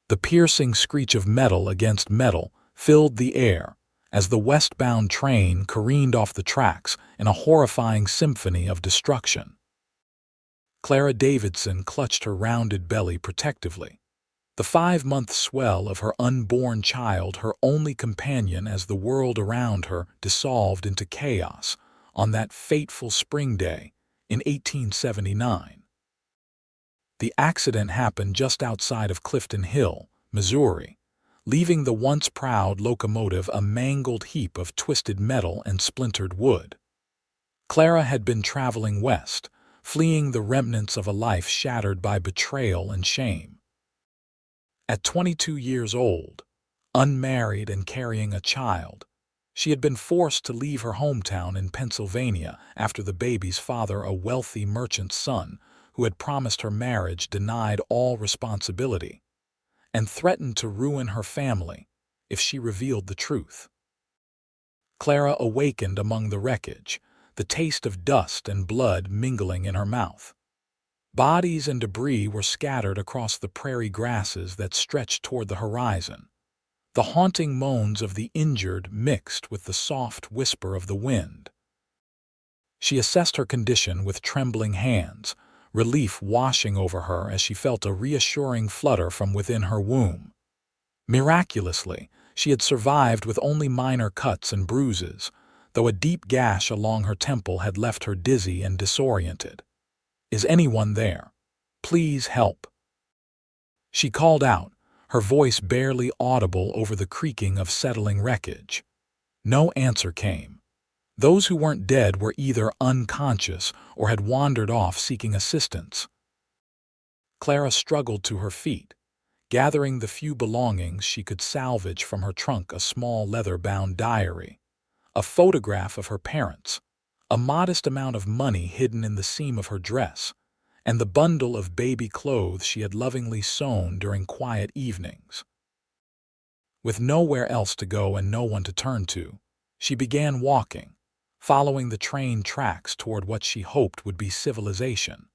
The piercing screech of metal against metal filled the air as the westbound train careened off the tracks in a horrifying symphony of destruction. Clara Davidson clutched her rounded belly protectively, the 5-month swell of her unborn child her only companion as the world around her dissolved into chaos on that fateful spring day in 1879. The accident happened just outside of Clifton Hill, Missouri, leaving the once proud locomotive a mangled heap of twisted metal and splintered wood. Clara had been traveling west, fleeing the remnants of a life shattered by betrayal and shame. At 22 years old, unmarried and carrying a child, she had been forced to leave her hometown in Pennsylvania after the baby's father, a wealthy merchant's son, who had promised her marriage, denied all responsibility and threatened to ruin her family if she revealed the truth. Clara awakened among the wreckage, the taste of dust and blood mingling in her mouth. Bodies and debris were scattered across the prairie grasses that stretched toward the horizon. The haunting moans of the injured mixed with the soft whisper of the wind. She assessed her condition with trembling hands, relief washing over her as she felt a reassuring flutter from within her womb. Miraculously, she had survived with only minor cuts and bruises, though a deep gash along her temple had left her dizzy and disoriented. "Is anyone there? Please help." She called out, her voice barely audible over the creaking of settling wreckage. No answer came. Those who weren't dead were either unconscious or had wandered off seeking assistance. Clara struggled to her feet, gathering the few belongings she could salvage from her trunk: a small leather-bound diary, a photograph of her parents, a modest amount of money hidden in the seam of her dress, and the bundle of baby clothes she had lovingly sewn during quiet evenings. With nowhere else to go and no one to turn to, she began walking, following the train tracks toward what she hoped would be civilization.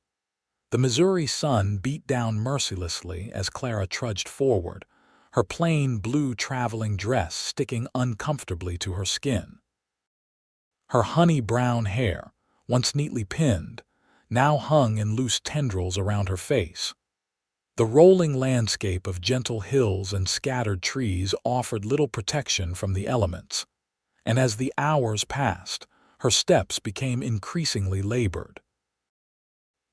The Missouri sun beat down mercilessly as Clara trudged forward, her plain blue traveling dress sticking uncomfortably to her skin. Her honey-brown hair, once neatly pinned, now hung in loose tendrils around her face. The rolling landscape of gentle hills and scattered trees offered little protection from the elements, and as the hours passed, her steps became increasingly labored.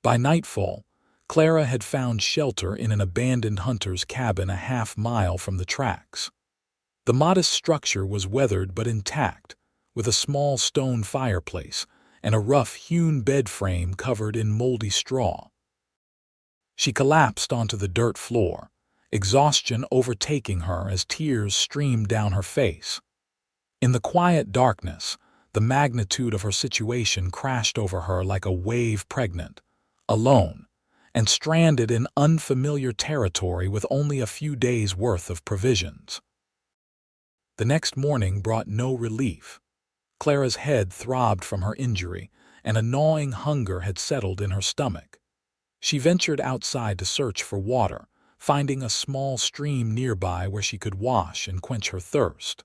By nightfall, Clara had found shelter in an abandoned hunter's cabin a half-mile from the tracks. The modest structure was weathered but intact, with a small stone fireplace and a rough-hewn bed frame covered in moldy straw. She collapsed onto the dirt floor, exhaustion overtaking her as tears streamed down her face. In the quiet darkness, the magnitude of her situation crashed over her like a wave, pregnant, alone, and stranded in unfamiliar territory with only a few days' worth of provisions. The next morning brought no relief. Clara's head throbbed from her injury, and a gnawing hunger had settled in her stomach. She ventured outside to search for water, finding a small stream nearby where she could wash and quench her thirst.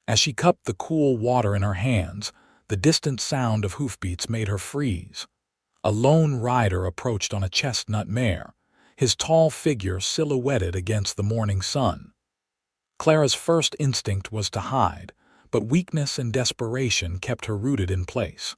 As she cupped the cool water in her hands, the distant sound of hoofbeats made her freeze. A lone rider approached on a chestnut mare, his tall figure silhouetted against the morning sun. Clara's first instinct was to hide, but weakness and desperation kept her rooted in place.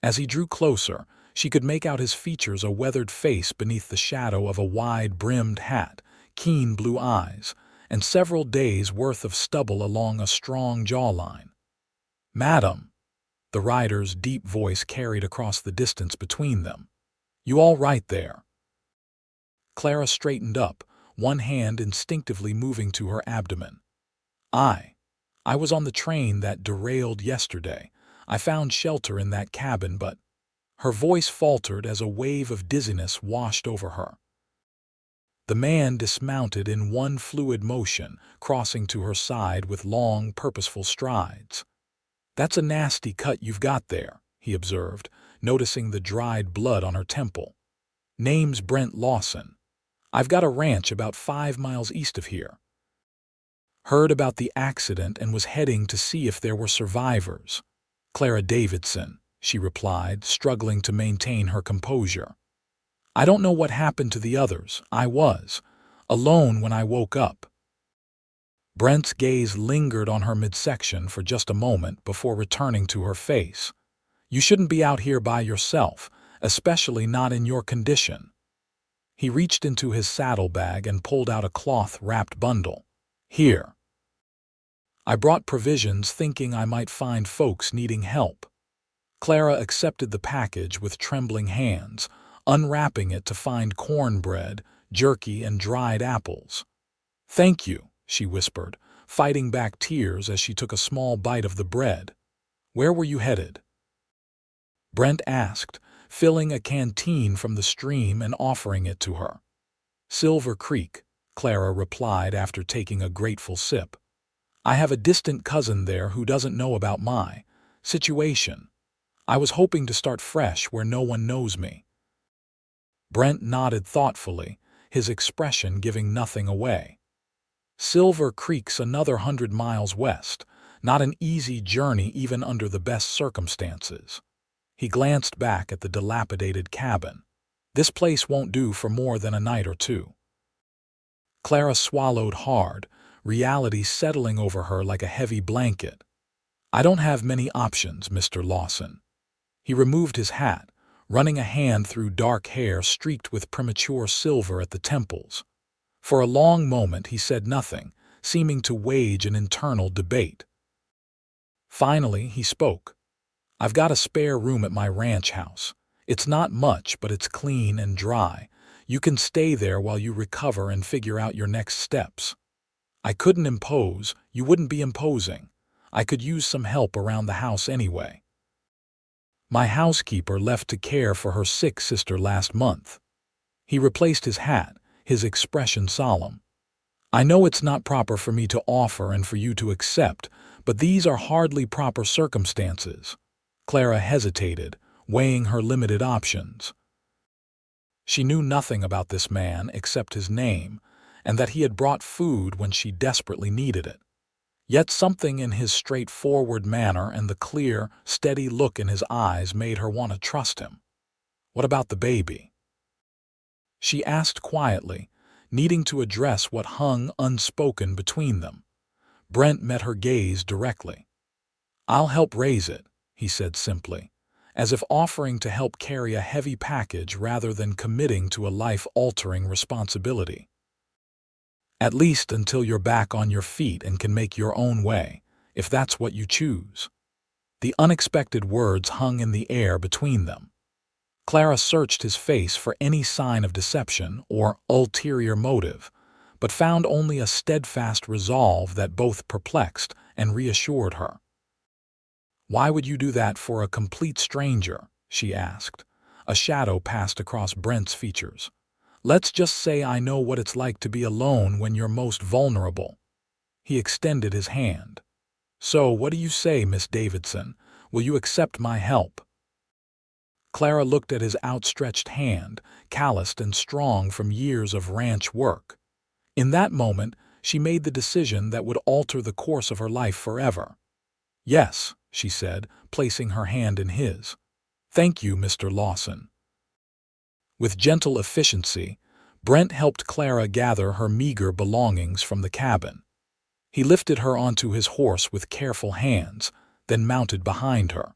As he drew closer, she could make out his features, a weathered face beneath the shadow of a wide-brimmed hat, keen blue eyes, and several days' worth of stubble along a strong jawline. "Madam," the rider's deep voice carried across the distance between them. "You all right there?" Clara straightened up, one hand instinctively moving to her abdomen. I was on the train that derailed yesterday. I found shelter in that cabin, but—" Her voice faltered as a wave of dizziness washed over her. The man dismounted in one fluid motion, crossing to her side with long, purposeful strides. "That's a nasty cut you've got there," he observed, noticing the dried blood on her temple. "Name's Brent Lawson. I've got a ranch about 5 miles east of here. Heard about the accident and was heading to see if there were survivors. Clara Davidson, she replied, struggling to maintain her composure. I don't know what happened to the others. I was alone when I woke up. Brent's gaze lingered on her midsection for just a moment before returning to her face. You shouldn't be out here by yourself, especially not in your condition. He reached into his saddlebag and pulled out a cloth-wrapped bundle. Here. I brought provisions thinking I might find folks needing help. Clara accepted the package with trembling hands, unwrapping it to find cornbread, jerky, and dried apples. Thank you, she whispered, fighting back tears as she took a small bite of the bread. Where were you headed? Brent asked, filling a canteen from the stream and offering it to her. Silver Creek, Clara replied after taking a grateful sip. I have a distant cousin there who doesn't know about my situation. I was hoping to start fresh where no one knows me. Brent nodded thoughtfully, his expression giving nothing away. Silver Creek's another 100 miles west, not an easy journey even under the best circumstances. He glanced back at the dilapidated cabin. This place won't do for more than a night or two. Clara swallowed hard, reality settling over her like a heavy blanket. I don't have many options, Mr. Lawson. He removed his hat, running a hand through dark hair streaked with premature silver at the temples. For a long moment he said nothing, seeming to wage an internal debate. Finally he spoke. I've got a spare room at my ranch house. It's not much, but it's clean and dry. You can stay there while you recover and figure out your next steps. I couldn't impose, you wouldn't be imposing. I could use some help around the house anyway. My housekeeper left to care for her sick sister last month. He replaced his hat, his expression solemn. I know it's not proper for me to offer and for you to accept, but these are hardly proper circumstances. Clara hesitated, weighing her limited options. She knew nothing about this man except his name, and that he had brought food when she desperately needed it. Yet something in his straightforward manner and the clear, steady look in his eyes made her want to trust him. What about the baby? She asked quietly, needing to address what hung unspoken between them. Brent met her gaze directly. I'll help raise it, he said simply, as if offering to help carry a heavy package rather than committing to a life-altering responsibility. At least until you're back on your feet and can make your own way, if that's what you choose. The unexpected words hung in the air between them. Clara searched his face for any sign of deception or ulterior motive, but found only a steadfast resolve that both perplexed and reassured her. Why would you do that for a complete stranger? She asked. A shadow passed across Brent's features. Let's just say I know what it's like to be alone when you're most vulnerable. He extended his hand. So, what do you say, Miss Davidson? Will you accept my help? Clara looked at his outstretched hand, calloused and strong from years of ranch work. In that moment, she made the decision that would alter the course of her life forever. Yes, she said, placing her hand in his. Thank you, Mr. Lawson. With gentle efficiency, Brent helped Clara gather her meager belongings from the cabin. He lifted her onto his horse with careful hands, then mounted behind her.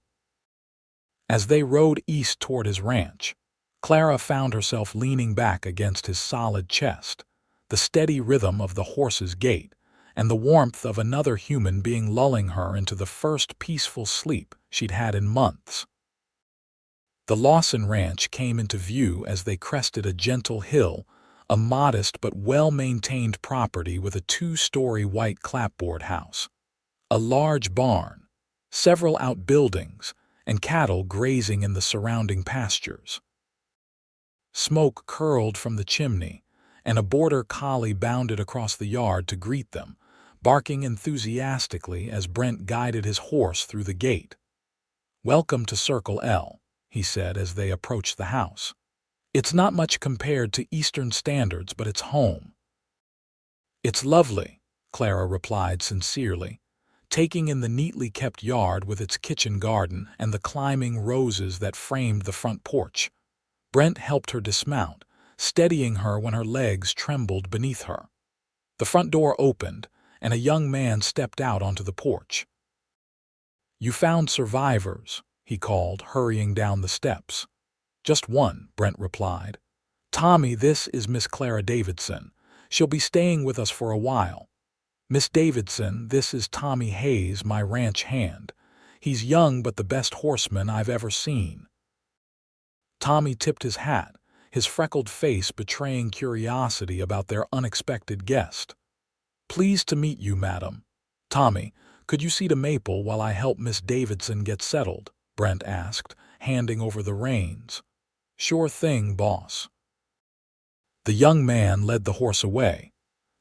As they rode east toward his ranch, Clara found herself leaning back against his solid chest, the steady rhythm of the horse's gait, and the warmth of another human being lulling her into the first peaceful sleep she'd had in months. The Lawson Ranch came into view as they crested a gentle hill, a modest but well-maintained property with a 2-story white clapboard house, a large barn, several outbuildings, and cattle grazing in the surrounding pastures. Smoke curled from the chimney, and a border collie bounded across the yard to greet them, barking enthusiastically as Brent guided his horse through the gate. "Welcome to Circle L," he said as they approached the house. It's not much compared to Eastern standards, but it's home. It's lovely, Clara replied sincerely, taking in the neatly kept yard with its kitchen garden and the climbing roses that framed the front porch. Brent helped her dismount, steadying her when her legs trembled beneath her. The front door opened, and a young man stepped out onto the porch. "You found survivors," he called, hurrying down the steps. "Just one," Brent replied. "Tommy, this is Miss Clara Davidson. She'll be staying with us for a while. Miss Davidson, this is Tommy Hayes, my ranch hand. He's young but the best horseman I've ever seen." Tommy tipped his hat, his freckled face betraying curiosity about their unexpected guest. "Pleased to meet you, madam. Tommy, could you see to Maple while I help Miss Davidson get settled?" Brent asked, handing over the reins. "Sure thing, boss." The young man led the horse away,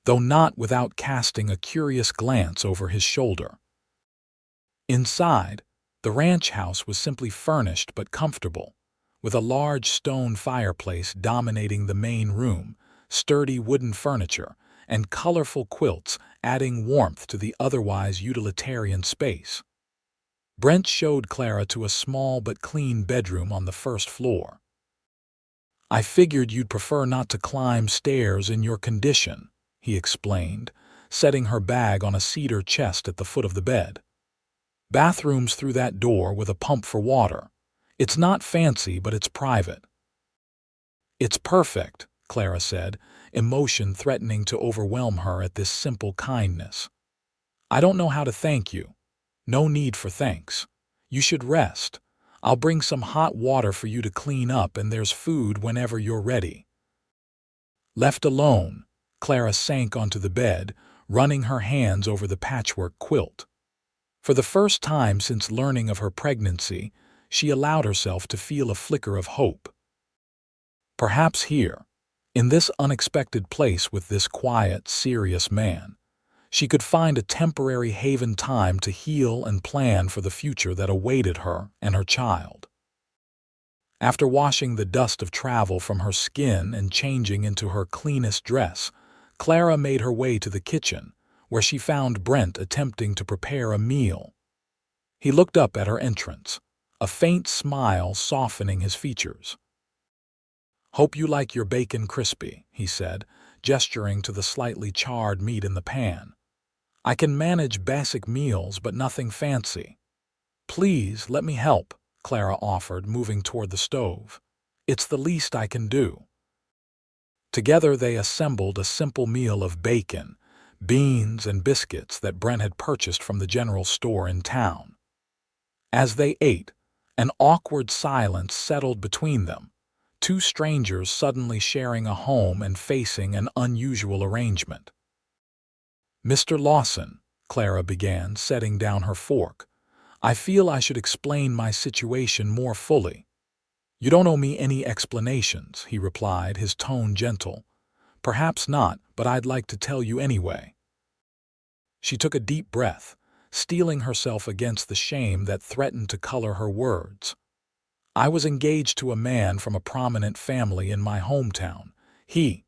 though not without casting a curious glance over his shoulder. Inside, the ranch house was simply furnished but comfortable, with a large stone fireplace dominating the main room, sturdy wooden furniture, and colorful quilts adding warmth to the otherwise utilitarian space. Brent showed Clara to a small but clean bedroom on the first floor. "I figured you'd prefer not to climb stairs in your condition," he explained, setting her bag on a cedar chest at the foot of the bed. "Bathroom's through that door with a pump for water. It's not fancy, but it's private." "It's perfect," Clara said, emotion threatening to overwhelm her at this simple kindness. "I don't know how to thank you." "No need for thanks. You should rest. I'll bring some hot water for you to clean up, and there's food whenever you're ready." Left alone, Clara sank onto the bed, running her hands over the patchwork quilt. For the first time since learning of her pregnancy, she allowed herself to feel a flicker of hope. Perhaps here, in this unexpected place with this quiet, serious man, she could find a temporary haven time to heal and plan for the future that awaited her and her child. After washing the dust of travel from her skin and changing into her cleanest dress, Clara made her way to the kitchen, where she found Brent attempting to prepare a meal. He looked up at her entrance, a faint smile softening his features. "Hope you like your bacon crispy," he said, gesturing to the slightly charred meat in the pan. "I can manage basic meals, but nothing fancy." "Please, let me help," Clara offered, moving toward the stove. "It's the least I can do." Together they assembled a simple meal of bacon, beans, and biscuits that Brent had purchased from the general store in town. As they ate, an awkward silence settled between them, two strangers suddenly sharing a home and facing an unusual arrangement. "Mr. Lawson," Clara began, setting down her fork, "I feel I should explain my situation more fully." "You don't owe me any explanations," he replied, his tone gentle. "Perhaps not, but I'd like to tell you anyway." She took a deep breath, steeling herself against the shame that threatened to color her words. "I was engaged to a man from a prominent family in my hometown. He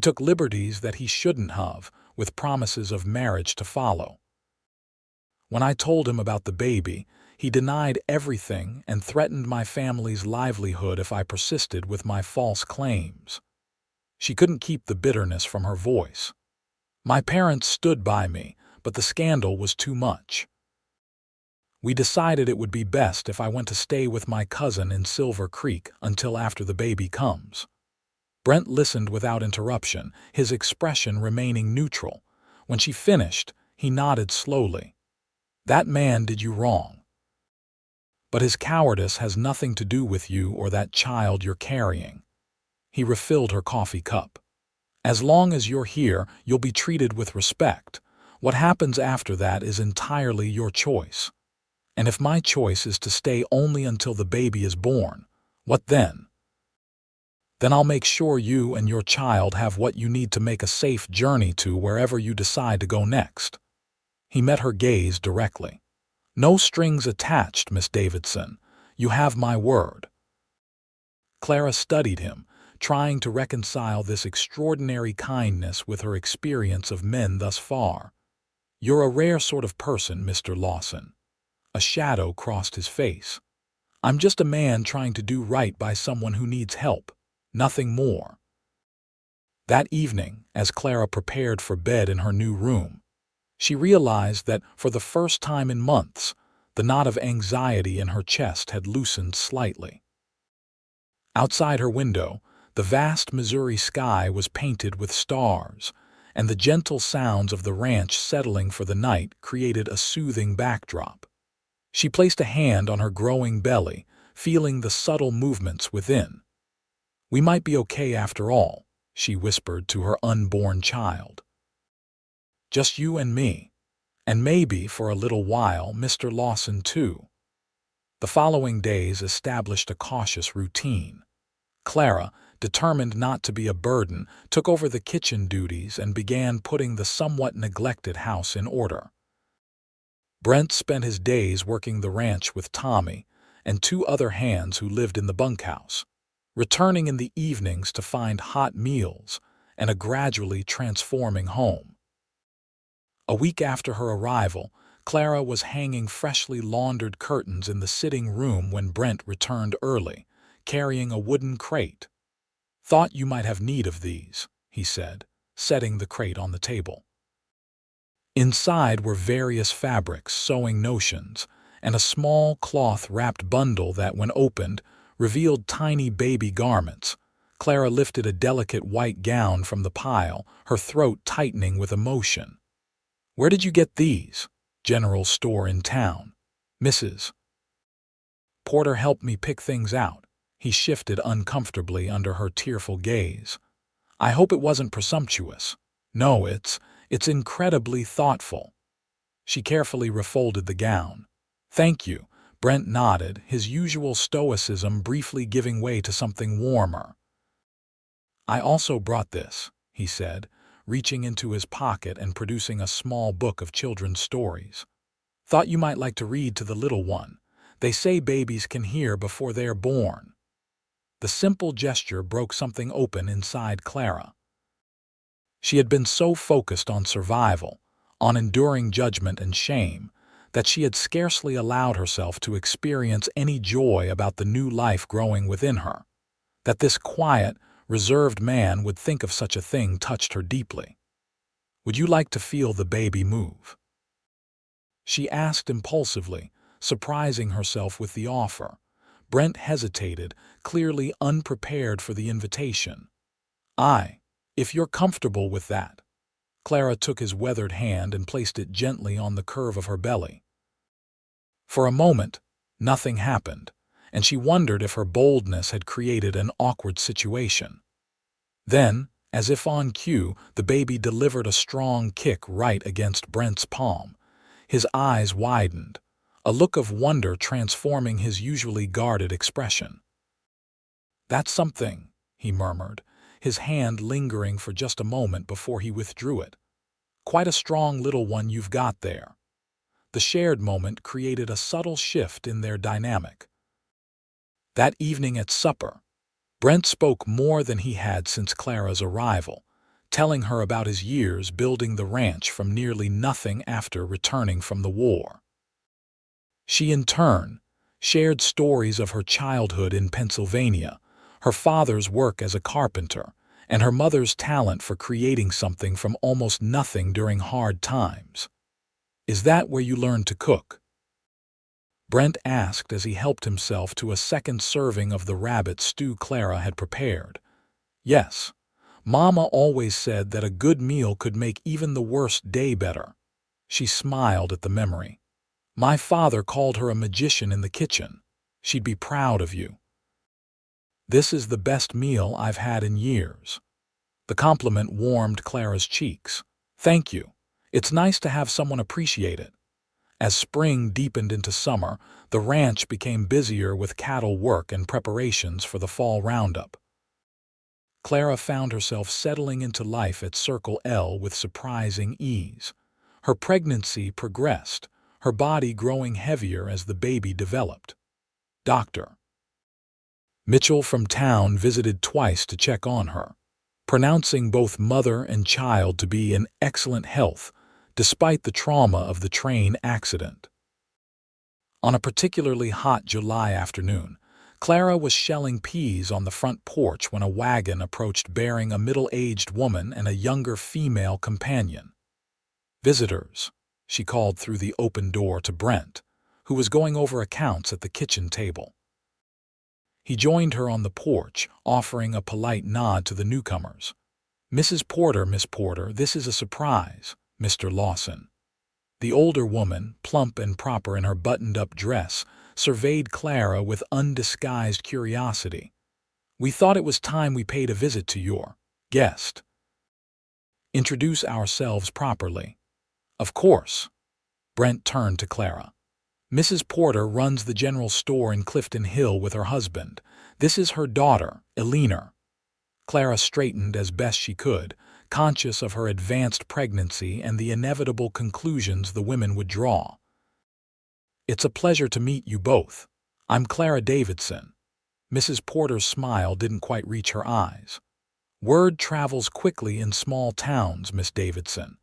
took liberties that he shouldn't have, with promises of marriage to follow. When I told him about the baby, he denied everything and threatened my family's livelihood if I persisted with my false claims." She couldn't keep the bitterness from her voice. "My parents stood by me, but the scandal was too much. We decided it would be best if I went to stay with my cousin in Silver Creek until after the baby comes." Brent listened without interruption, his expression remaining neutral. When she finished, he nodded slowly. "That man did you wrong. But his cowardice has nothing to do with you or that child you're carrying." He refilled her coffee cup. "As long as you're here, you'll be treated with respect. What happens after that is entirely your choice. And if my choice is to stay only until the baby is born, what then? Then I'll make sure you and your child have what you need to make a safe journey to wherever you decide to go next." He met her gaze directly. "No strings attached, Miss Davidson. You have my word." Clara studied him, trying to reconcile this extraordinary kindness with her experience of men thus far. "You're a rare sort of person, Mr. Lawson." A shadow crossed his face. "I'm just a man trying to do right by someone who needs help. Nothing more." That evening, as Clara prepared for bed in her new room, she realized that, for the first time in months, the knot of anxiety in her chest had loosened slightly. Outside her window, the vast Missouri sky was painted with stars, and the gentle sounds of the ranch settling for the night created a soothing backdrop. She placed a hand on her growing belly, feeling the subtle movements within. "We might be okay after all," she whispered to her unborn child. "Just you and me. And maybe, for a little while, Mr. Lawson too." The following days established a cautious routine. Clara, determined not to be a burden, took over the kitchen duties and began putting the somewhat neglected house in order. Brent spent his days working the ranch with Tommy and two other hands who lived in the bunkhouse, returning in the evenings to find hot meals and a gradually transforming home. A week after her arrival, Clara was hanging freshly laundered curtains in the sitting room when Brent returned early, carrying a wooden crate. "Thought you might have need of these," he said, setting the crate on the table. Inside were various fabrics, sewing notions, and a small cloth-wrapped bundle that, when opened, revealed tiny baby garments. Clara lifted a delicate white gown from the pile, her throat tightening with emotion. "Where did you get these?" "General store in town. Mrs. Porter helped me pick things out." He shifted uncomfortably under her tearful gaze. "I hope it wasn't presumptuous." "No, it's incredibly thoughtful." She carefully refolded the gown. "Thank you." Brent nodded, his usual stoicism briefly giving way to something warmer. "I also brought this," he said, reaching into his pocket and producing a small book of children's stories. "Thought you might like to read to the little one. They say babies can hear before they are born." The simple gesture broke something open inside Clara. She had been so focused on survival, on enduring judgment and shame, that she had scarcely allowed herself to experience any joy about the new life growing within her. That this quiet, reserved man would think of such a thing touched her deeply. "Would you like to feel the baby move?" she asked impulsively, surprising herself with the offer. Brent hesitated, clearly unprepared for the invitation. If you're comfortable with that." Clara took his weathered hand and placed it gently on the curve of her belly. For a moment, nothing happened, and she wondered if her boldness had created an awkward situation. Then, as if on cue, the baby delivered a strong kick right against Brent's palm. His eyes widened, a look of wonder transforming his usually guarded expression. "That's something," he murmured, his hand lingering for just a moment before he withdrew it. "Quite a strong little one you've got there." The shared moment created a subtle shift in their dynamic. That evening at supper, Brent spoke more than he had since Clara's arrival, telling her about his years building the ranch from nearly nothing after returning from the war. She, in turn, shared stories of her childhood in Pennsylvania, her father's work as a carpenter, and her mother's talent for creating something from almost nothing during hard times. "Is that where you learned to cook?" Brent asked as he helped himself to a second serving of the rabbit stew Clara had prepared. "Yes. Mama always said that a good meal could make even the worst day better." She smiled at the memory. "My father called her a magician in the kitchen. She'd be proud of you." "This is the best meal I've had in years." The compliment warmed Clara's cheeks. "Thank you. It's nice to have someone appreciate it." As spring deepened into summer, the ranch became busier with cattle work and preparations for the fall roundup. Clara found herself settling into life at Circle L with surprising ease. Her pregnancy progressed, her body growing heavier as the baby developed. Dr. Mitchell from town visited twice to check on her, pronouncing both mother and child to be in excellent health, despite the trauma of the train accident. On a particularly hot July afternoon, Clara was shelling peas on the front porch when a wagon approached bearing a middle-aged woman and a younger female companion. "Visitors," she called through the open door to Brent, who was going over accounts at the kitchen table. He joined her on the porch, offering a polite nod to the newcomers. "Mrs. Porter, Miss Porter, this is a surprise, Mr. Lawson." The older woman, plump and proper in her buttoned-up dress, surveyed Clara with undisguised curiosity. "We thought it was time we paid a visit to your guest." "Introduce ourselves properly." "Of course." Brent turned to Clara. "Mrs. Porter runs the general store in Clifton Hill with her husband. This is her daughter, Eleanor." Clara straightened as best she could, conscious of her advanced pregnancy and the inevitable conclusions the women would draw. "It's a pleasure to meet you both. I'm Clara Davidson." Mrs. Porter's smile didn't quite reach her eyes. "Word travels quickly in small towns, Miss Davidson.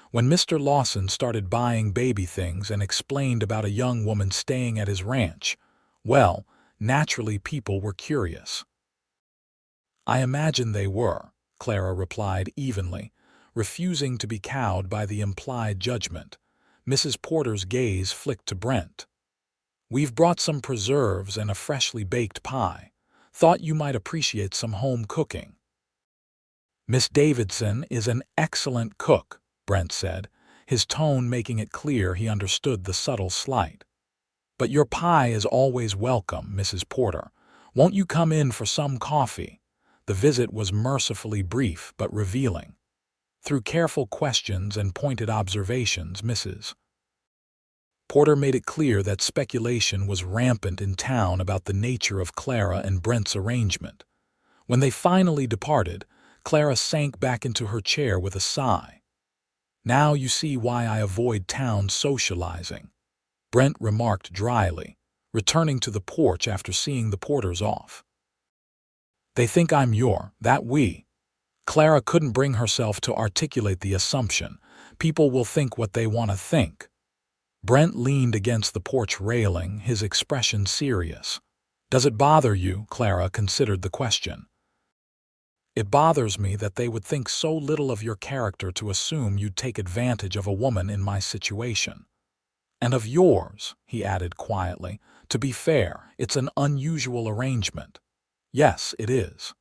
When Mr. Lawson started buying baby things and explained about a young woman staying at his ranch, well, naturally people were curious." "I imagine they were," Clara replied evenly, refusing to be cowed by the implied judgment. Mrs. Porter's gaze flicked to Brent. "We've brought some preserves and a freshly baked pie. Thought you might appreciate some home cooking." "Miss Davidson is an excellent cook," Brent said, his tone making it clear he understood the subtle slight. "But your pie is always welcome, Mrs. Porter. Won't you come in for some coffee?" The visit was mercifully brief but revealing. Through careful questions and pointed observations, Mrs. Porter made it clear that speculation was rampant in town about the nature of Clara and Brent's arrangement. When they finally departed, Clara sank back into her chair with a sigh. "Now you see why I avoid town socializing," Brent remarked dryly, returning to the porch after seeing the Porters off. "They think I'm that we." Clara couldn't bring herself to articulate the assumption. "People will think what they want to think." Brent leaned against the porch railing, his expression serious. "Does it bother you?" Clara considered the question. "It bothers me that they would think so little of your character to assume you'd take advantage of a woman in my situation. And of yours," he added quietly. "To be fair, it's an unusual arrangement." "Yes, it is."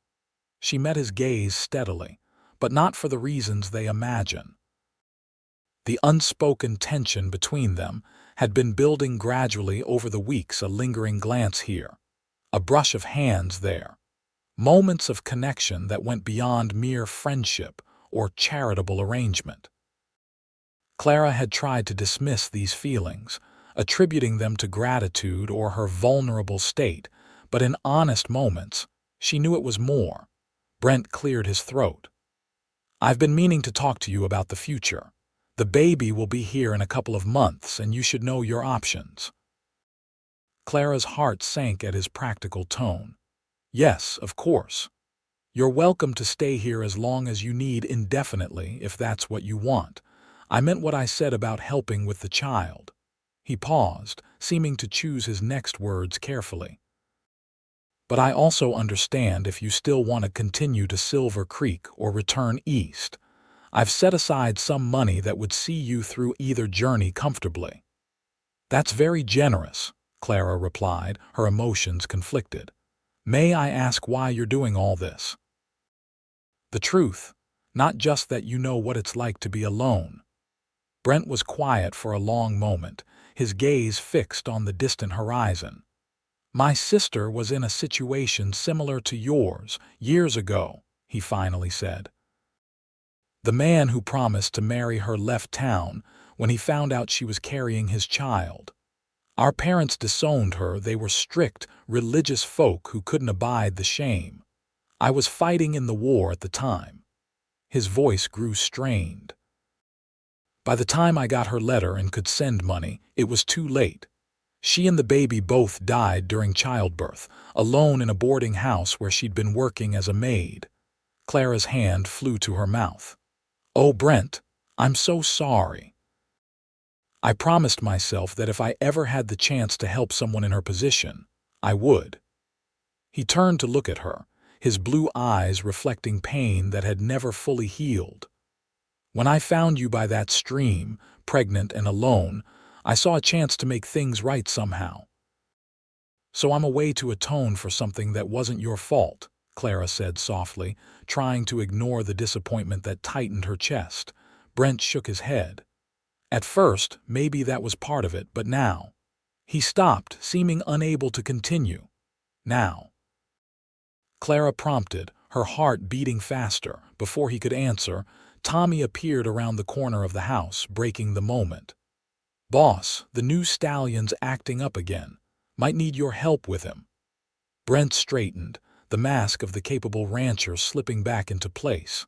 She met his gaze steadily, but not for the reasons they imagine. The unspoken tension between them had been building gradually over the weeks, a lingering glance here, a brush of hands there, moments of connection that went beyond mere friendship or charitable arrangement. Clara had tried to dismiss these feelings, attributing them to gratitude or her vulnerable state, but in honest moments, she knew it was more. Brent cleared his throat. "I've been meaning to talk to you about the future. The baby will be here in a couple of months, and you should know your options." Clara's heart sank at his practical tone. "Yes, of course. You're welcome to stay here as long as you need indefinitely, if that's what you want. I meant what I said about helping with the child." He paused, seeming to choose his next words carefully. "But I also understand if you still want to continue to Silver Creek or return east. I've set aside some money that would see you through either journey comfortably." "That's very generous," Clara replied, her emotions conflicted. "May I ask why you're doing all this?" "The truth, not just that you know what it's like to be alone." Brent was quiet for a long moment, his gaze fixed on the distant horizon. "My sister was in a situation similar to yours years ago," he finally said. "The man who promised to marry her left town when he found out she was carrying his child. Our parents disowned her. They were strict, religious folk who couldn't abide the shame. I was fighting in the war at the time." His voice grew strained. "By the time I got her letter and could send money, it was too late. She and the baby both died during childbirth, alone in a boarding house where she'd been working as a maid. Clara's hand flew to her mouth. "Oh, Brent, I'm so sorry. I promised myself that if I ever had the chance to help someone in her position, I would." He turned to look at her, his blue eyes reflecting pain that had never fully healed. "When I found you by that stream, pregnant and alone, I saw a chance to make things right somehow. So I'm a way to atone for something that wasn't your fault," Clara said softly, trying to ignore the disappointment that tightened her chest. Brent shook his head. At first, maybe that was part of it, but now. He stopped, seeming unable to continue. "Now?" Clara prompted, her heart beating faster. Before he could answer, Tommy appeared around the corner of the house, breaking the moment. "Boss, the new stallion's acting up again. Might need your help with him." Brent straightened, the mask of the capable rancher slipping back into place.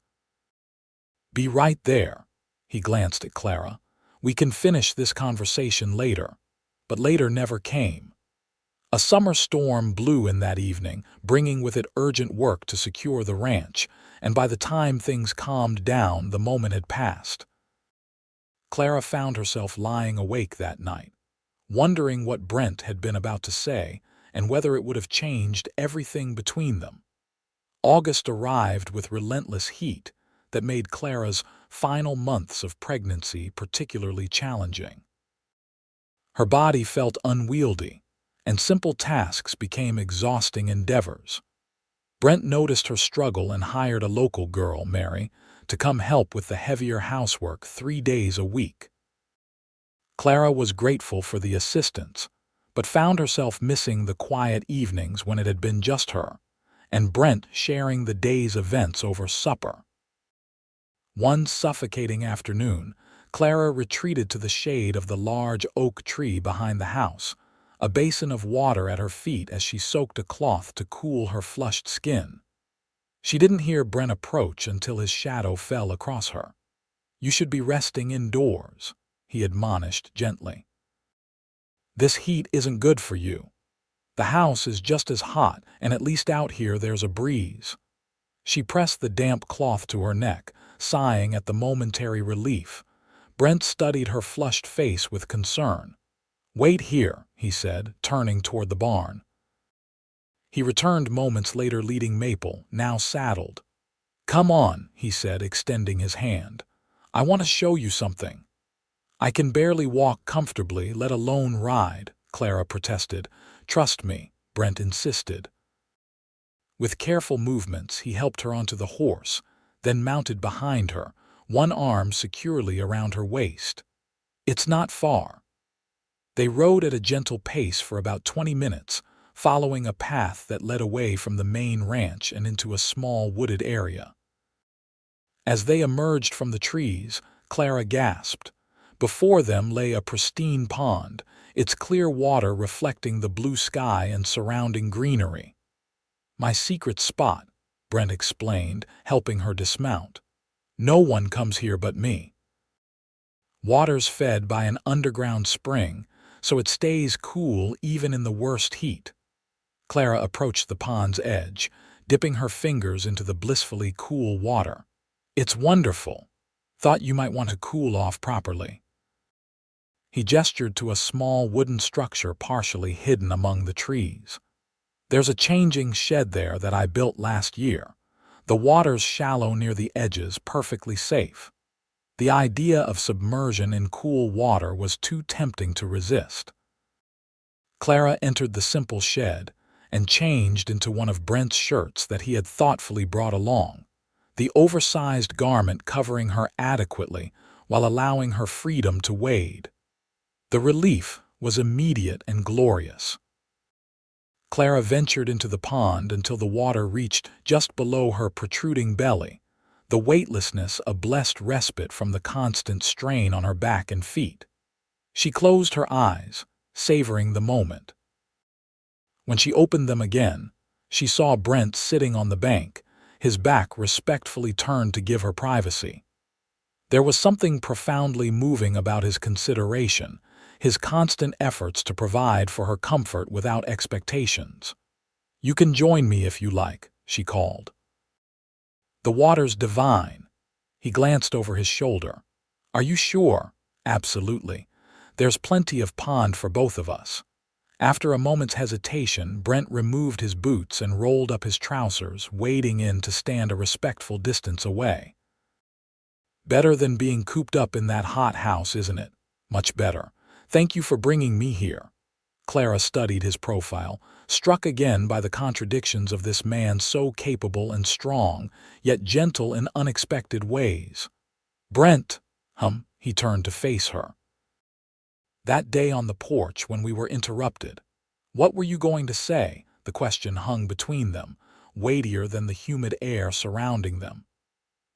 "Be right there." He glanced at Clara. "We can finish this conversation later." But later never came. A summer storm blew in that evening, bringing with it urgent work to secure the ranch, and by the time things calmed down, the moment had passed. Clara found herself lying awake that night, wondering what Brent had been about to say and whether it would have changed everything between them. August arrived with relentless heat that made Clara's final months of pregnancy particularly challenging. Her body felt unwieldy, and simple tasks became exhausting endeavors. Brent noticed her struggle and hired a local girl, Mary, to come help with the heavier housework 3 days a week. Clara was grateful for the assistance, but found herself missing the quiet evenings when it had been just her, and Brent sharing the day's events over supper. One suffocating afternoon, Clara retreated to the shade of the large oak tree behind the house, a basin of water at her feet as she soaked a cloth to cool her flushed skin. She didn't hear Brent approach until his shadow fell across her. "You should be resting indoors," he admonished gently. "This heat isn't good for you. The house is just as hot, and at least out here there's a breeze." She pressed the damp cloth to her neck, sighing at the momentary relief. Brent studied her flushed face with concern. "Wait here," he said, turning toward the barn. He returned moments later leading Maple, now saddled. "Come on," he said, extending his hand. "I want to show you something." "I can barely walk comfortably, let alone ride," Clara protested. "Trust me," Brent insisted. With careful movements, he helped her onto the horse, then mounted behind her, one arm securely around her waist. "It's not far." They rode at a gentle pace for about 20 minutes, following a path that led away from the main ranch and into a small wooded area. As they emerged from the trees, Clara gasped. Before them lay a pristine pond, its clear water reflecting the blue sky and surrounding greenery. "My secret spot," Brent explained, helping her dismount. "No one comes here but me. Water's fed by an underground spring, so it stays cool even in the worst heat." Clara approached the pond's edge, dipping her fingers into the blissfully cool water. "It's wonderful. Thought you might want to cool off properly." He gestured to a small wooden structure partially hidden among the trees. "There's a changing shed there that I built last year. The water's shallow near the edges, perfectly safe." The idea of submersion in cool water was too tempting to resist. Clara entered the simple shed and changed into one of Brent's shirts that he had thoughtfully brought along, the oversized garment covering her adequately while allowing her freedom to wade. The relief was immediate and glorious. Clara ventured into the pond until the water reached just below her protruding belly, the weightlessness a blessed respite from the constant strain on her back and feet. She closed her eyes, savoring the moment. When she opened them again, she saw Brent sitting on the bank, his back respectfully turned to give her privacy. There was something profoundly moving about his consideration, his constant efforts to provide for her comfort without expectations. "You can join me if you like," she called. "The water's divine." He glanced over his shoulder. "Are you sure?" "Absolutely. There's plenty of pond for both of us." After a moment's hesitation, Brent removed his boots and rolled up his trousers, wading in to stand a respectful distance away. "Better than being cooped up in that hot house, isn't it?" "Much better. Thank you for bringing me here." Clara studied his profile, struck again by the contradictions of this man so capable and strong, yet gentle in unexpected ways. "Brent," he turned to face her. "That day on the porch when we were interrupted. What were you going to say?" The question hung between them, weightier than the humid air surrounding them.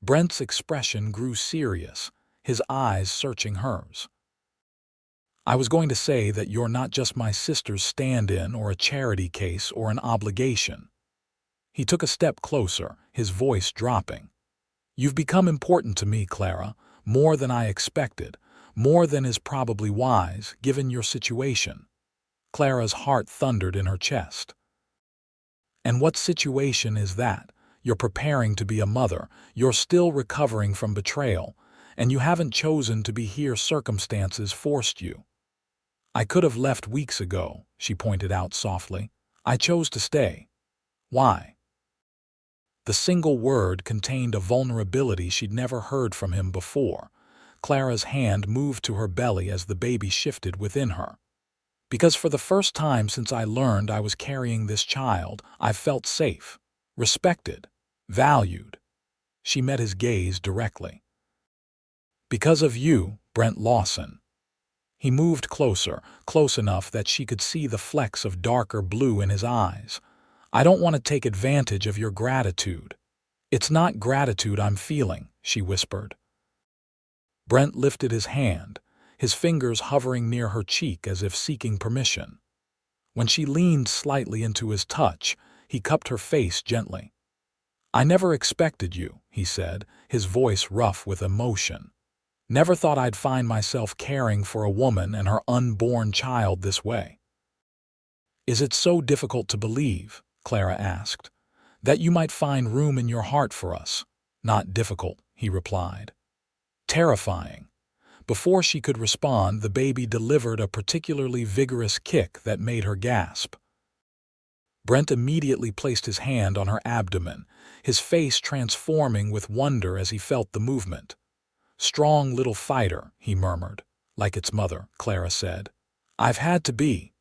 Brent's expression grew serious, his eyes searching hers. "I was going to say that you're not just my sister's stand-in or a charity case or an obligation." He took a step closer, his voice dropping. "You've become important to me, Clara, more than I expected, more than is probably wise, given your situation." Clara's heart thundered in her chest. "And what situation is that? You're preparing to be a mother, you're still recovering from betrayal, and you haven't chosen to be here. Circumstances forced you." "I could have left weeks ago," she pointed out softly. "I chose to stay." "Why?" The single word contained a vulnerability she'd never heard from him before. Clara's hand moved to her belly as the baby shifted within her. "Because for the first time since I learned I was carrying this child, I've felt safe, respected, valued." She met his gaze directly. "Because of you, Brent Lawson." He moved closer, close enough that she could see the flecks of darker blue in his eyes. "I don't want to take advantage of your gratitude." "It's not gratitude I'm feeling," she whispered. Brent lifted his hand, his fingers hovering near her cheek as if seeking permission. When she leaned slightly into his touch, he cupped her face gently. "I never expected you," he said, his voice rough with emotion. "Never thought I'd find myself caring for a woman and her unborn child this way." "Is it so difficult to believe," Clara asked, "that you might find room in your heart for us?" "Not difficult," he replied. "Terrifying." Before she could respond, the baby delivered a particularly vigorous kick that made her gasp. Brent immediately placed his hand on her abdomen, his face transforming with wonder as he felt the movement. "Strong little fighter," he murmured. "Like its mother," Clara said. "I've had to be."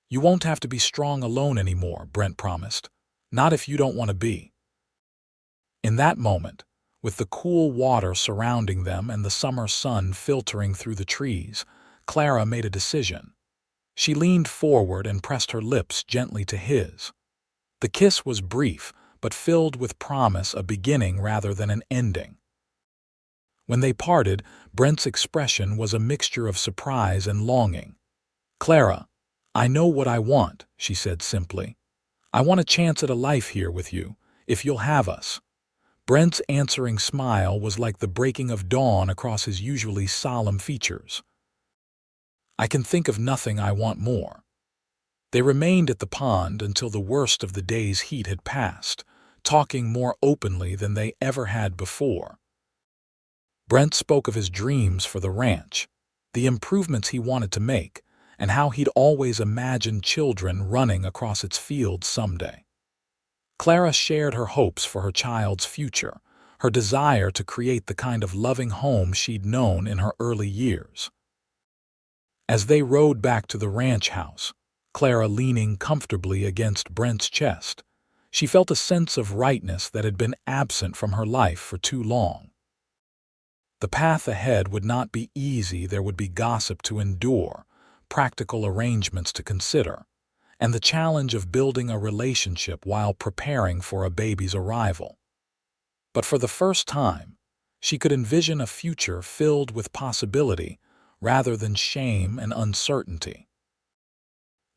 "You won't have to be strong alone anymore," Brent promised. "Not if you don't want to be." In that moment, with the cool water surrounding them and the summer sun filtering through the trees, Clara made a decision. She leaned forward and pressed her lips gently to his. The kiss was brief, but filled with promise, a beginning rather than an ending. When they parted, Brent's expression was a mixture of surprise and longing. "Clara, I know what I want," she said simply. "I want a chance at a life here with you, if you'll have us." Brent's answering smile was like the breaking of dawn across his usually solemn features. "I can think of nothing I want more." They remained at the pond until the worst of the day's heat had passed, talking more openly than they ever had before. Brent spoke of his dreams for the ranch, the improvements he wanted to make, and how he'd always imagined children running across its fields someday. Clara shared her hopes for her child's future, her desire to create the kind of loving home she'd known in her early years. As they rode back to the ranch house, Clara leaning comfortably against Brent's chest, she felt a sense of rightness that had been absent from her life for too long. The path ahead would not be easy. There would be gossip to endure, practical arrangements to consider, and the challenge of building a relationship while preparing for a baby's arrival. But for the first time, she could envision a future filled with possibility rather than shame and uncertainty.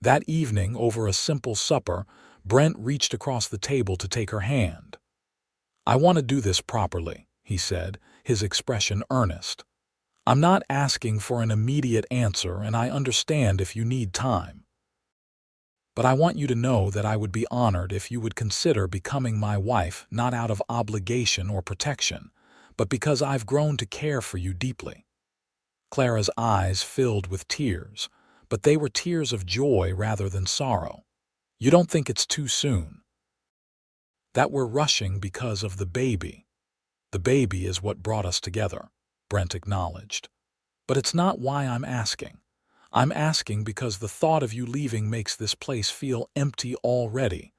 That evening, over a simple supper, Brent reached across the table to take her hand. "I want to do this properly," he said, his expression earnest. I'm not asking for an immediate answer, and I understand if you need time. But I want you to know that I would be honored if you would consider becoming my wife, not out of obligation or protection, but because I've grown to care for you deeply." Clara's eyes filled with tears, but they were tears of joy rather than sorrow. "You don't think it's too soon?" "That we're rushing because of the baby." "The baby is what brought us together," Brent acknowledged. "But it's not why I'm asking. I'm asking because the thought of you leaving makes this place feel empty already.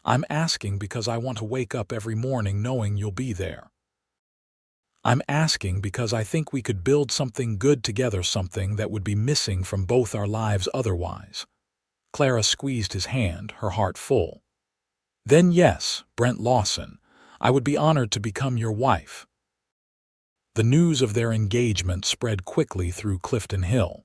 I'm asking because I want to wake up every morning knowing you'll be there. I'm asking because I think we could build something good together, something that would be missing from both our lives otherwise." Clara squeezed his hand, her heart full. "Then yes, Brent Lawson, I would be honored to become your wife." The news of their engagement spread quickly through Clifton Hill.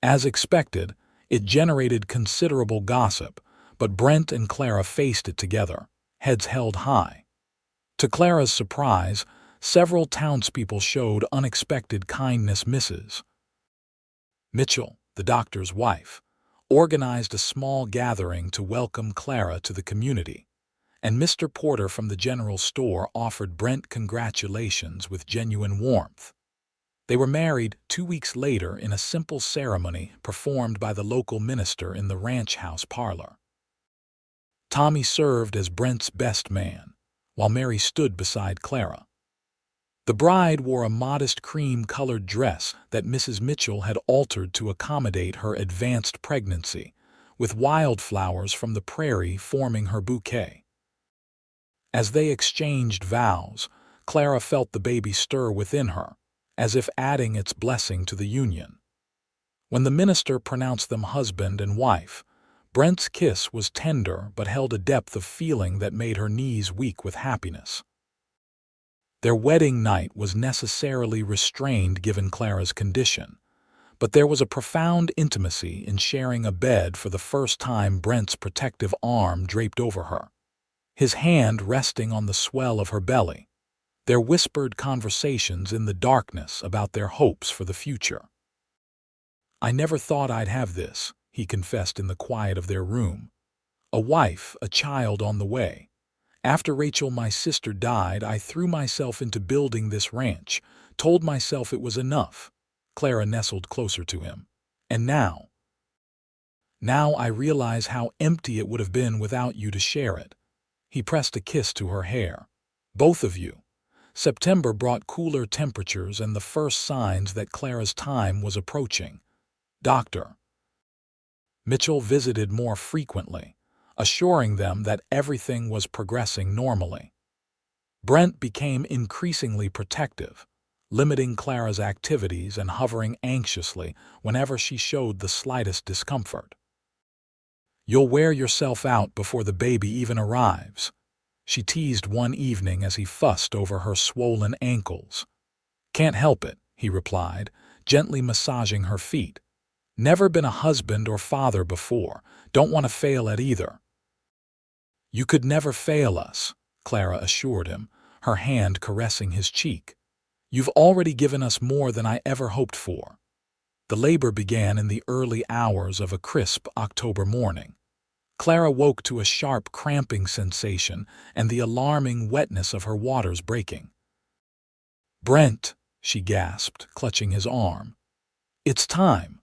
As expected, it generated considerable gossip, but Brent and Clara faced it together, heads held high. To Clara's surprise, several townspeople showed unexpected kindness. Mrs. Mitchell, the doctor's wife, organized a small gathering to welcome Clara to the community, and Mr. Porter from the general store offered Brent congratulations with genuine warmth. They were married 2 weeks later in a simple ceremony performed by the local minister in the ranch house parlor. Tommy served as Brent's best man, while Mary stood beside Clara. The bride wore a modest cream-colored dress that Mrs. Mitchell had altered to accommodate her advanced pregnancy, with wildflowers from the prairie forming her bouquet. As they exchanged vows, Clara felt the baby stir within her, as if adding its blessing to the union. When the minister pronounced them husband and wife, Brent's kiss was tender but held a depth of feeling that made her knees weak with happiness. Their wedding night was necessarily restrained given Clara's condition, but there was a profound intimacy in sharing a bed for the first time. Brent's protective arm draped over her, his hand resting on the swell of her belly. Their whispered conversations in the darkness about their hopes for the future. "I never thought I'd have this," he confessed in the quiet of their room. "A wife, a child on the way. After Rachel, my sister, died, I threw myself into building this ranch, told myself it was enough." Clara nestled closer to him. "And now I realize how empty it would have been without you to share it." He pressed a kiss to her hair. "Both of you." September brought cooler temperatures and the first signs that Clara's time was approaching. Dr. Mitchell visited more frequently, assuring them that everything was progressing normally. Brent became increasingly protective, limiting Clara's activities and hovering anxiously whenever she showed the slightest discomfort. "You'll wear yourself out before the baby even arrives," she teased one evening as he fussed over her swollen ankles. "Can't help it," he replied, gently massaging her feet. "Never been a husband or father before, don't want to fail at either." "You could never fail us," Clara assured him, her hand caressing his cheek. "You've already given us more than I ever hoped for." The labor began in the early hours of a crisp October morning. Clara woke to a sharp cramping sensation and the alarming wetness of her waters breaking. "Brent," she gasped, clutching his arm. "It's time."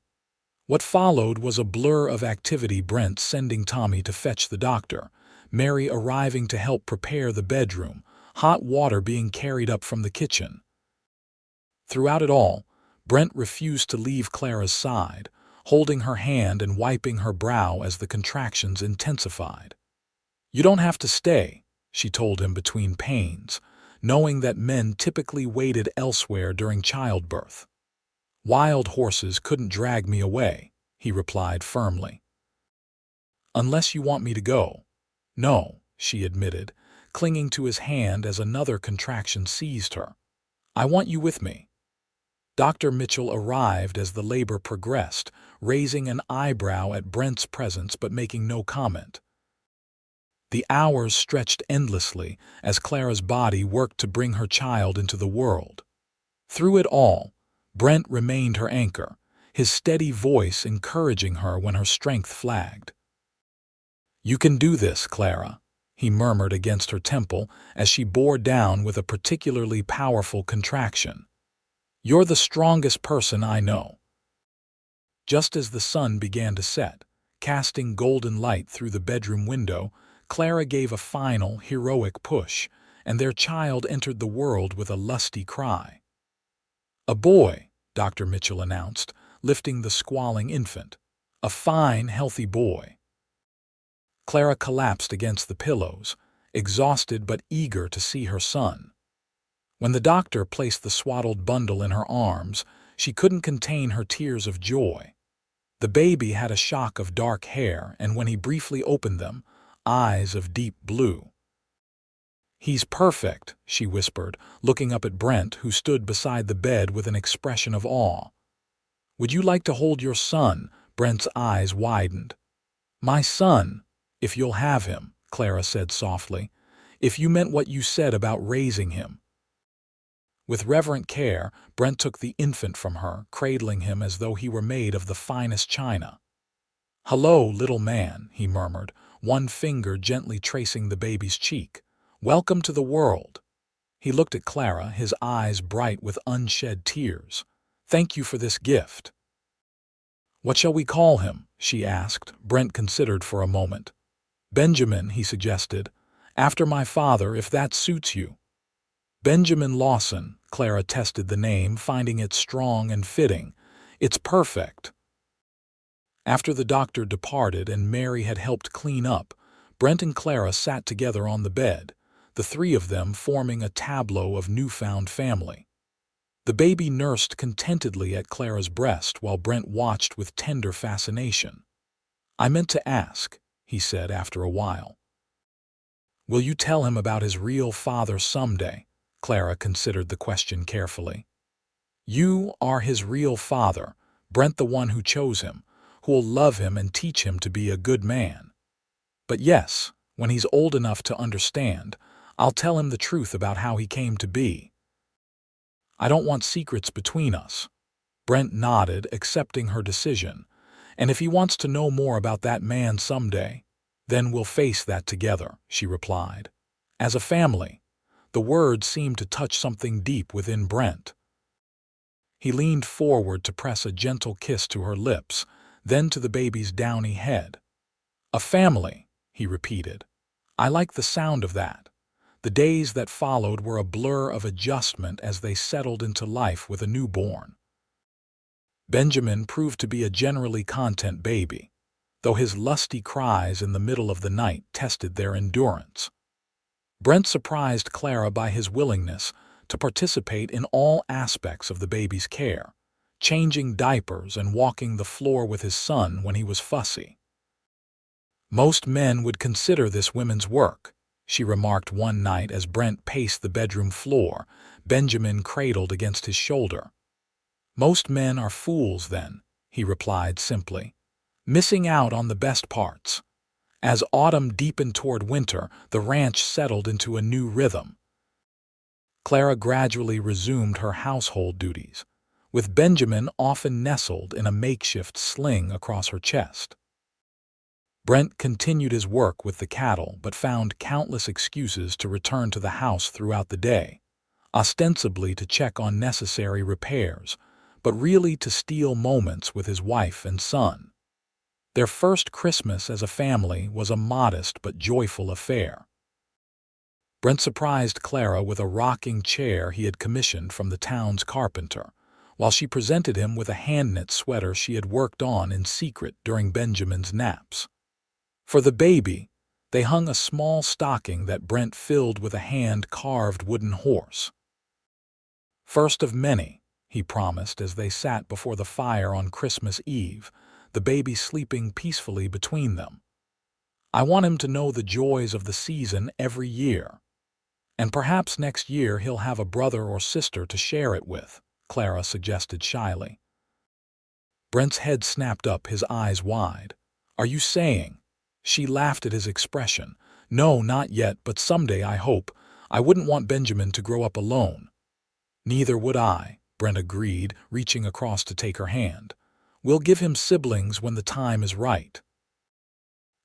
What followed was a blur of activity: Brent sending Tommy to fetch the doctor, Mary arriving to help prepare the bedroom, hot water being carried up from the kitchen. Throughout it all, Brent refused to leave Clara's side, holding her hand and wiping her brow as the contractions intensified. "You don't have to stay," she told him between pains, knowing that men typically waited elsewhere during childbirth. "Wild horses couldn't drag me away," he replied firmly. "Unless you want me to go." "No," she admitted, clinging to his hand as another contraction seized her. "I want you with me." Dr. Mitchell arrived as the labor progressed, raising an eyebrow at Brent's presence but making no comment. The hours stretched endlessly as Clara's body worked to bring her child into the world. Through it all, Brent remained her anchor, his steady voice encouraging her when her strength flagged. "You can do this, Clara," he murmured against her temple as she bore down with a particularly powerful contraction. "You're the strongest person I know." Just as the sun began to set, casting golden light through the bedroom window, Clara gave a final, heroic push, and their child entered the world with a lusty cry. "A boy," Dr. Mitchell announced, lifting the squalling infant. "A fine, healthy boy." Clara collapsed against the pillows, exhausted but eager to see her son. When the doctor placed the swaddled bundle in her arms, she couldn't contain her tears of joy. The baby had a shock of dark hair, and when he briefly opened them, eyes of deep blue. "He's perfect," she whispered, looking up at Brent, who stood beside the bed with an expression of awe. "Would you like to hold your son?" Brent's eyes widened. "My son, if you'll have him," Clara said softly, "if you meant what you said about raising him." With reverent care, Brent took the infant from her, cradling him as though he were made of the finest china. "Hello, little man," he murmured, one finger gently tracing the baby's cheek. "Welcome to the world." He looked at Clara, his eyes bright with unshed tears. "Thank you for this gift." "What shall we call him?" she asked. Brent considered for a moment. "Benjamin," he suggested. "After my father, if that suits you." "Benjamin Lawson," Clara tested the name, finding it strong and fitting. "It's perfect." After the doctor departed and Mary had helped clean up, Brent and Clara sat together on the bed, the three of them forming a tableau of newfound family. The baby nursed contentedly at Clara's breast while Brent watched with tender fascination. "I meant to ask," he said after a while. "Will you tell him about his real father someday?" Clara considered the question carefully. "You are his real father, Brent, the one who chose him, who will love him and teach him to be a good man. But yes, when he's old enough to understand, I'll tell him the truth about how he came to be. I don't want secrets between us." Brent nodded, accepting her decision. "And if he wants to know more about that man someday, then we'll face that together," she replied. "As a family." The words seemed to touch something deep within Brent. He leaned forward to press a gentle kiss to her lips, then to the baby's downy head. "A family," he repeated. "I like the sound of that." The days that followed were a blur of adjustment as they settled into life with a newborn. Benjamin proved to be a generally content baby, though his lusty cries in the middle of the night tested their endurance. Brent surprised Clara by his willingness to participate in all aspects of the baby's care, changing diapers and walking the floor with his son when he was fussy. "Most men would consider this women's work," she remarked one night as Brent paced the bedroom floor, Benjamin cradled against his shoulder. "Most men are fools then," he replied simply, "missing out on the best parts." As autumn deepened toward winter, the ranch settled into a new rhythm. Clara gradually resumed her household duties, with Benjamin often nestled in a makeshift sling across her chest. Brent continued his work with the cattle but found countless excuses to return to the house throughout the day, ostensibly to check on necessary repairs, but really to steal moments with his wife and son. Their first Christmas as a family was a modest but joyful affair. Brent surprised Clara with a rocking chair he had commissioned from the town's carpenter, while she presented him with a hand-knit sweater she had worked on in secret during Benjamin's naps. For the baby, they hung a small stocking that Brent filled with a hand-carved wooden horse. "First of many," he promised as they sat before the fire on Christmas Eve, the baby sleeping peacefully between them. "I want him to know the joys of the season every year. And perhaps next year he'll have a brother or sister to share it with," Clara suggested shyly. Brent's head snapped up, his eyes wide. "Are you saying?" She laughed at his expression. "No, not yet, but someday I hope. I wouldn't want Benjamin to grow up alone." "Neither would I," Brent agreed, reaching across to take her hand. "We'll give him siblings when the time is right."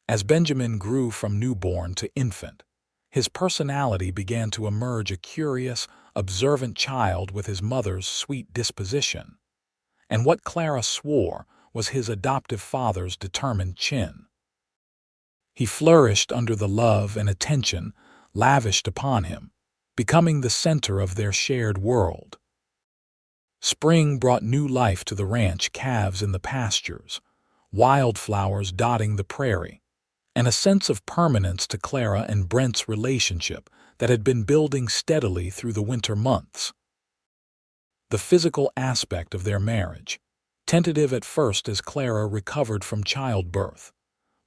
As Benjamin grew from newborn to infant, his personality began to emerge, a curious, observant child with his mother's sweet disposition, and what Clara swore was his adoptive father's determined chin. He flourished under the love and attention lavished upon him, becoming the center of their shared world. Spring brought new life to the ranch, calves in the pastures, wildflowers dotting the prairie, and a sense of permanence to Clara and Brent's relationship that had been building steadily through the winter months. The physical aspect of their marriage, tentative at first as Clara recovered from childbirth,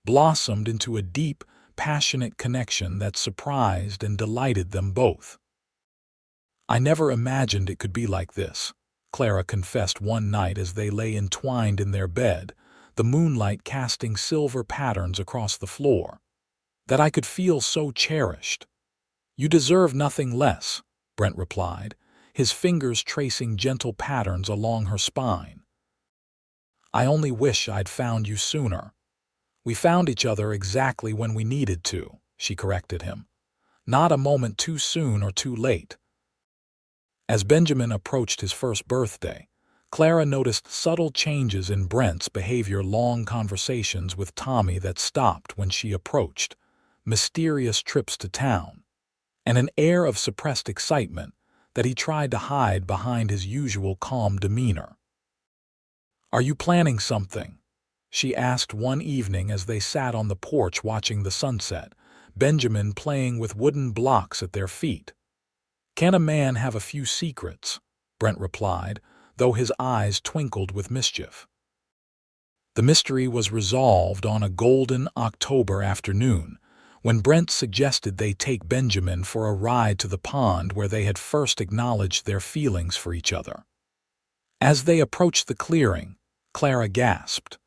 blossomed into a deep, passionate connection that surprised and delighted them both. "I never imagined it could be like this," Clara confessed one night as they lay entwined in their bed, the moonlight casting silver patterns across the floor, "that I could feel so cherished." "You deserve nothing less," Brent replied, his fingers tracing gentle patterns along her spine. "I only wish I'd found you sooner." "We found each other exactly when we needed to," she corrected him. "Not a moment too soon or too late." As Benjamin approached his first birthday, Clara noticed subtle changes in Brent's behavior, long conversations with Tommy that stopped when she approached, mysterious trips to town, and an air of suppressed excitement that he tried to hide behind his usual calm demeanor. "Are you planning something?" she asked one evening as they sat on the porch watching the sunset, Benjamin playing with wooden blocks at their feet. "Can a man have a few secrets?" Brent replied, though his eyes twinkled with mischief. The mystery was resolved on a golden October afternoon, when Brent suggested they take Benjamin for a ride to the pond where they had first acknowledged their feelings for each other. As they approached the clearing, Clara gasped.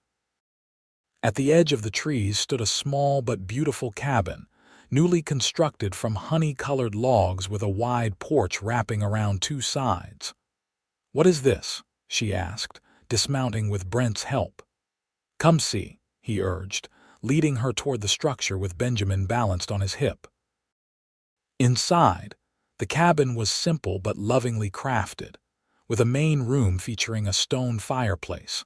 At the edge of the trees stood a small but beautiful cabin, newly constructed from honey-colored logs with a wide porch wrapping around two sides. "What is this?" she asked, dismounting with Brent's help. "Come see," he urged, leading her toward the structure with Benjamin balanced on his hip. Inside, the cabin was simple but lovingly crafted, with a main room featuring a stone fireplace,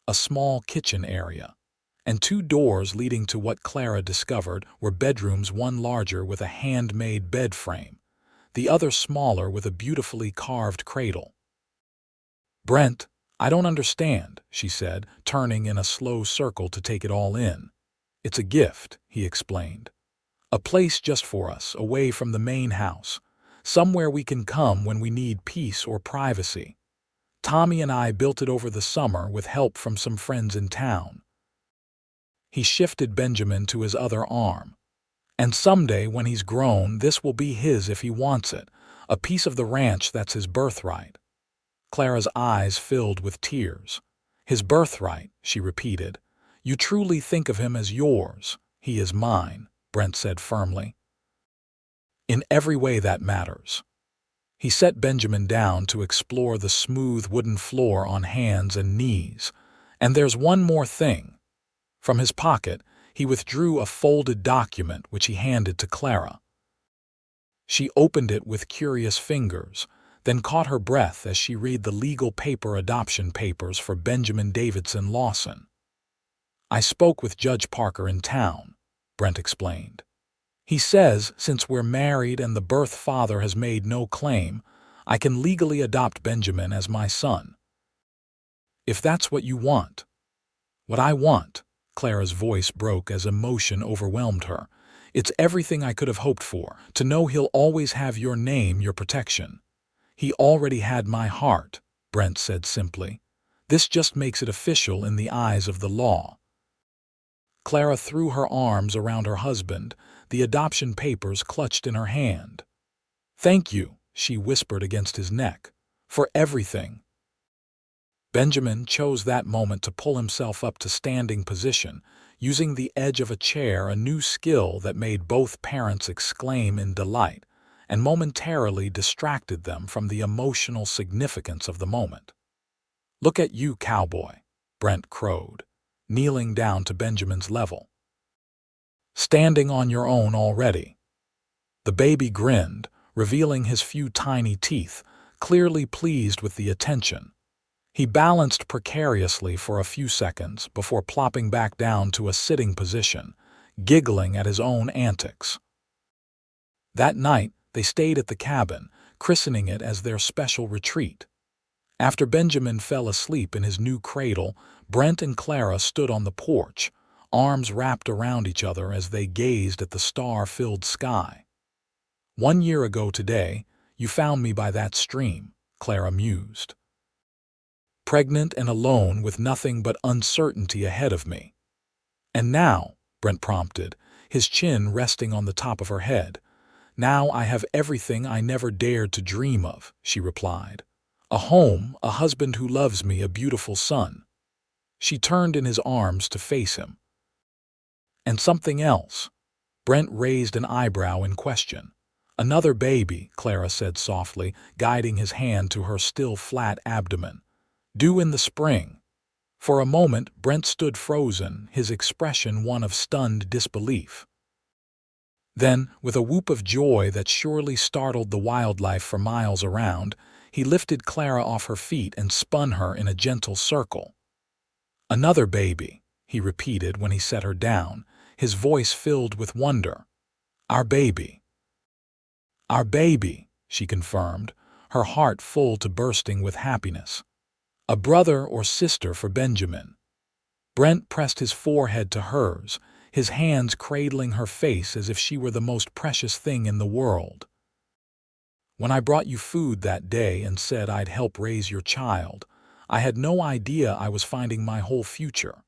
a small kitchen area, and two doors leading to what Clara discovered were bedrooms, one larger with a handmade bed frame, the other smaller with a beautifully carved cradle. "Brent, I don't understand," she said, turning in a slow circle to take it all in. "It's a gift," he explained. "A place just for us, away from the main house, somewhere we can come when we need peace or privacy. Tommy and I built it over the summer with help from some friends in town." He shifted Benjamin to his other arm. "And someday, when he's grown, this will be his if he wants it, a piece of the ranch that's his birthright." Clara's eyes filled with tears. "His birthright," she repeated. "You truly think of him as yours." "He is mine," Brent said firmly. "In every way that matters." He set Benjamin down to explore the smooth wooden floor on hands and knees. "And there's one more thing." From his pocket, he withdrew a folded document which he handed to Clara. She opened it with curious fingers, then caught her breath as she read the legal adoption papers for Benjamin Davidson Lawson. "I spoke with Judge Parker in town," Brent explained. "He says since we're married and the birth father has made no claim, I can legally adopt Benjamin as my son." "If that's what you want." "What I want," Clara's voice broke as emotion overwhelmed her. "It's everything I could have hoped for, to know he'll always have your name, your protection." "He already had my heart," Brent said simply. "This just makes it official in the eyes of the law." Clara threw her arms around her husband, the adoption papers clutched in her hand. "Thank you," she whispered against his neck, "for everything." Benjamin chose that moment to pull himself up to standing position, using the edge of a chair, a new skill that made both parents exclaim in delight, and momentarily distracted them from the emotional significance of the moment. "Look at you, Cowboy," Brent crowed, kneeling down to Benjamin's level. "Standing on your own already." The baby grinned, revealing his few tiny teeth, clearly pleased with the attention. He balanced precariously for a few seconds before plopping back down to a sitting position, giggling at his own antics. That night, they stayed at the cabin, christening it as their special retreat. After Benjamin fell asleep in his new cradle, Brent and Clara stood on the porch, arms wrapped around each other as they gazed at the star-filled sky. "1 year ago today, you found me by that stream," Clara mused. "Pregnant and alone with nothing but uncertainty ahead of me." "And now," Brent prompted, his chin resting on the top of her head, "now I have everything I never dared to dream of," she replied. "A home, a husband who loves me, a beautiful son." She turned in his arms to face him. "And something else." Brent raised an eyebrow in question. "Another baby," Clara said softly, guiding his hand to her still flat abdomen. "Due in the spring." For a moment, Brent stood frozen, his expression one of stunned disbelief. Then, with a whoop of joy that surely startled the wildlife for miles around, he lifted Clara off her feet and spun her in a gentle circle. "Another baby," he repeated when he set her down, his voice filled with wonder. "Our baby." "Our baby," she confirmed, her heart full to bursting with happiness. "A brother or sister for Benjamin." Brent pressed his forehead to hers, his hands cradling her face as if she were the most precious thing in the world. "When I brought you food that day and said I'd help raise your child, I had no idea I was finding my whole future."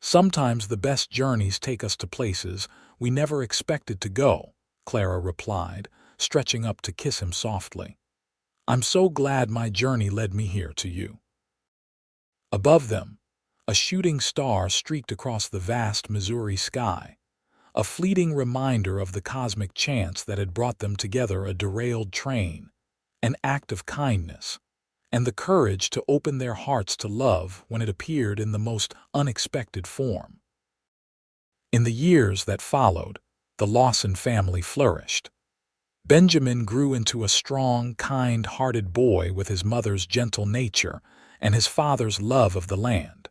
"Sometimes the best journeys take us to places we never expected to go," Clara replied, stretching up to kiss him softly. "I'm so glad my journey led me here to you." Above them, a shooting star streaked across the vast Missouri sky, a fleeting reminder of the cosmic chance that had brought them together, a derailed train, an act of kindness, and the courage to open their hearts to love when it appeared in the most unexpected form. In the years that followed, the Lawson family flourished. Benjamin grew into a strong, kind-hearted boy with his mother's gentle nature and his father's love of the land.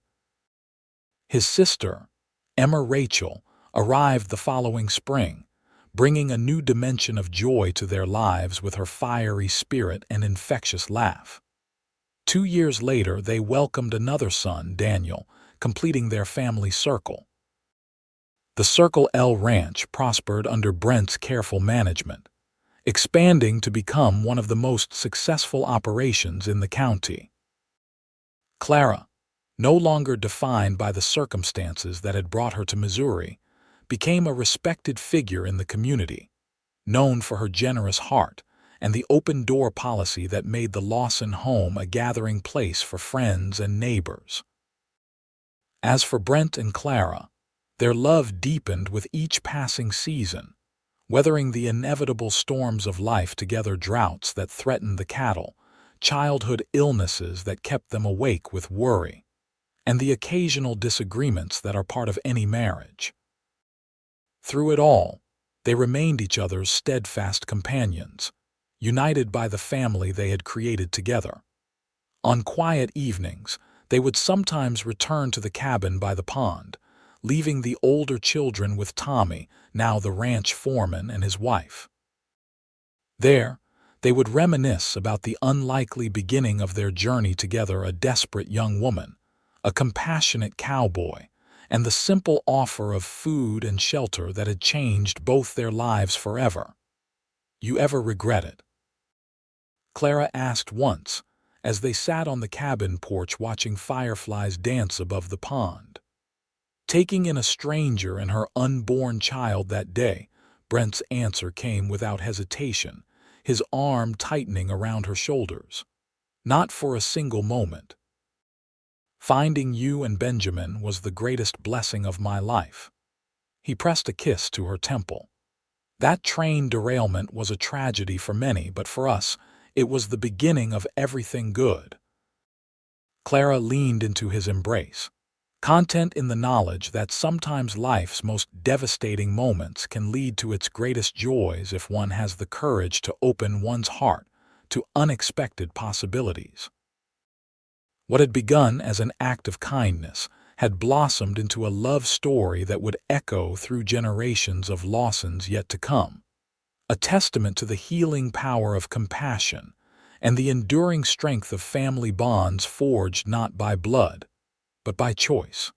His sister, Emma Rachel, arrived the following spring, bringing a new dimension of joy to their lives with her fiery spirit and infectious laugh. 2 years later, they welcomed another son, Daniel, completing their family circle. The Circle L Ranch prospered under Brent's careful management, expanding to become one of the most successful operations in the county. Clara, no longer defined by the circumstances that had brought her to Missouri, became a respected figure in the community, known for her generous heart and the open-door policy that made the Lawson home a gathering place for friends and neighbors. As for Brent and Clara, their love deepened with each passing season, weathering the inevitable storms of life together, droughts that threatened the cattle, childhood illnesses that kept them awake with worry, and the occasional disagreements that are part of any marriage. Through it all, they remained each other's steadfast companions, united by the family they had created together. On quiet evenings, they would sometimes return to the cabin by the pond, leaving the older children with Tommy, now the ranch foreman, and his wife. There, they would reminisce about the unlikely beginning of their journey together, a desperate young woman, a compassionate cowboy, and the simple offer of food and shelter that had changed both their lives forever. "You ever regret it?" Clara asked once, as they sat on the cabin porch watching fireflies dance above the pond. Taking in a stranger and her unborn child that day, Brent's answer came without hesitation, his arm tightening around her shoulders. "Not for a single moment. Finding you and Benjamin was the greatest blessing of my life." He pressed a kiss to her temple. That train derailment was a tragedy for many, but for us, it was the beginning of everything good. Clara leaned into his embrace, content in the knowledge that sometimes life's most devastating moments can lead to its greatest joys if one has the courage to open one's heart to unexpected possibilities. What had begun as an act of kindness had blossomed into a love story that would echo through generations of Lawsons yet to come, a testament to the healing power of compassion and the enduring strength of family bonds forged not by blood, but by choice.